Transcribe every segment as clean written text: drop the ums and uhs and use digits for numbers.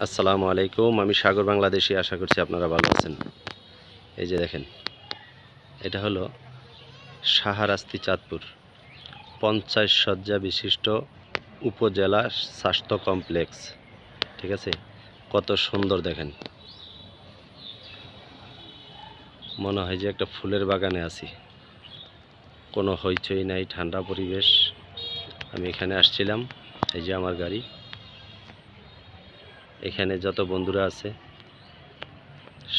আসসালামু আলাইকুম। আমি সাগর বাংলাদেশি। আশা করছি আপনারা ভালো আছেন। এই যে দেখেন, এটা হলো শাহরাস্তি চাঁদপুর 50 শয্যা বিশিষ্ট উপজেলা স্বাস্থ্য কমপ্লেক্স। ঠিক আছে, কত সুন্দর দেখেন, মনে হয় যে একটা ফুলের বাগানে আছি। কোনো হইচই নাই, ঠান্ডা পরিবেশ। আমি এখানে আসছিলাম, এই যে আমার গাড়ি। এখানে যত বন্ধুরা আছে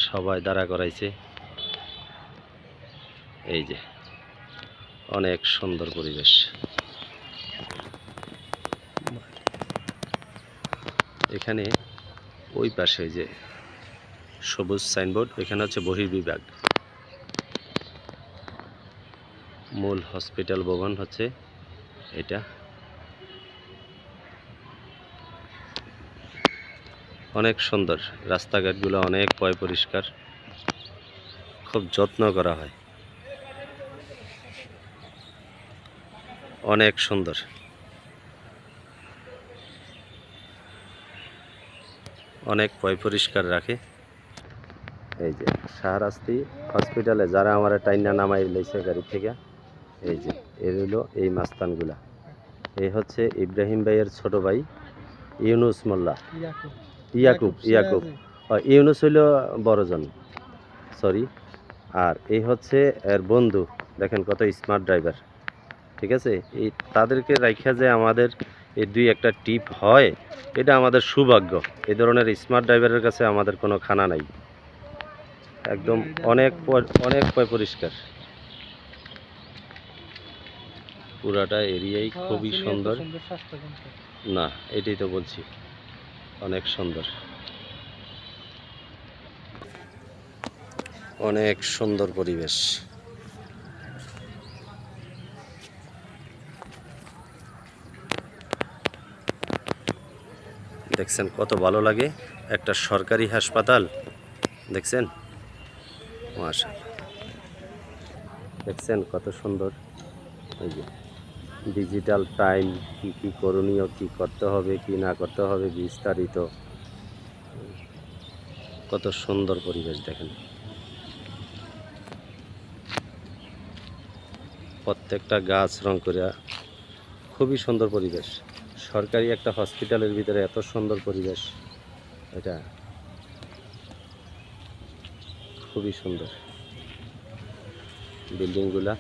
সবাই দাঁড়া করাইছে। এই যে অনেক সুন্দর পরিবেশ। এখানে ওই পাশে যে সবুজ সাইনবোর্ড, এখানে হচ্ছে বহির্বিভাগ। মূল হসপিটাল ভবন হচ্ছে এটা। অনেক সুন্দর, রাস্তাঘাটগুলো অনেক পরিষ্কার, খুব যত্ন করা হয়, অনেক সুন্দর। অনেক পরিষ্কার রাখে। এই যে শাহরাস্তি হসপিটালে যারা আমার টাইনা নামাই লাইছে গাড়ি থেকে, এই যে এর হলো এই মাস্তানগুলা। এই হচ্ছে ইব্রাহিম ভাইয়ের ছোট ভাই ইউনুস মোল্লা, ইয়াকুব ইউনুস হইল বড়জন, সরি। আর এই হচ্ছে এর বন্ধু, দেখেন কত স্মার্ট ড্রাইভার। ঠিক আছে, এই তাদেরকে রাখা যে আমাদের এই দুই একটা টিপ হয়, এটা আমাদের সৌভাগ্য। এই ধরনের স্মার্ট ড্রাইভারের কাছে আমাদের কোনো খানা নাই। একদম অনেক পরিষ্কার। পুরাটা এরিয়াই খুবই সুন্দর। না, এটাই তো বলছি, অনেক সুন্দর, অনেক সুন্দর পরিবেশ। দেখছেন কত ভালো লাগে, একটা সরকারি হাসপাতাল। দেখছেন, মাশাআল্লাহ, দেখছেন কত সুন্দর। এই যে ডিজিটাল টাইম, কি কি করণীয়, কি করতে হবে কি না করতে হবে, বিস্তারিত। কত সুন্দর পরিবেশ দেখেন, প্রত্যেকটা গাছ রং করে, খুবই সুন্দর পরিবেশ। সরকারি একটা হসপিটালের ভিতরে এত সুন্দর পরিবেশ, এটা খুবই সুন্দর। বিল্ডিংগুলা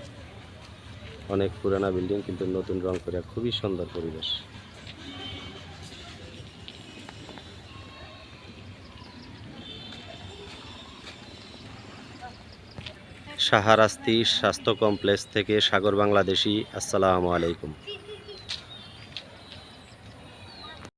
অনেক পুরানা বিল্ডিং, কিন্তু নতুন রং করে খুবই সুন্দর পরিবেশ। শাহরাস্তি স্বাস্থ্য কমপ্লেক্স থেকে সাগর বাংলাদেশি। আসসালামু আলাইকুম।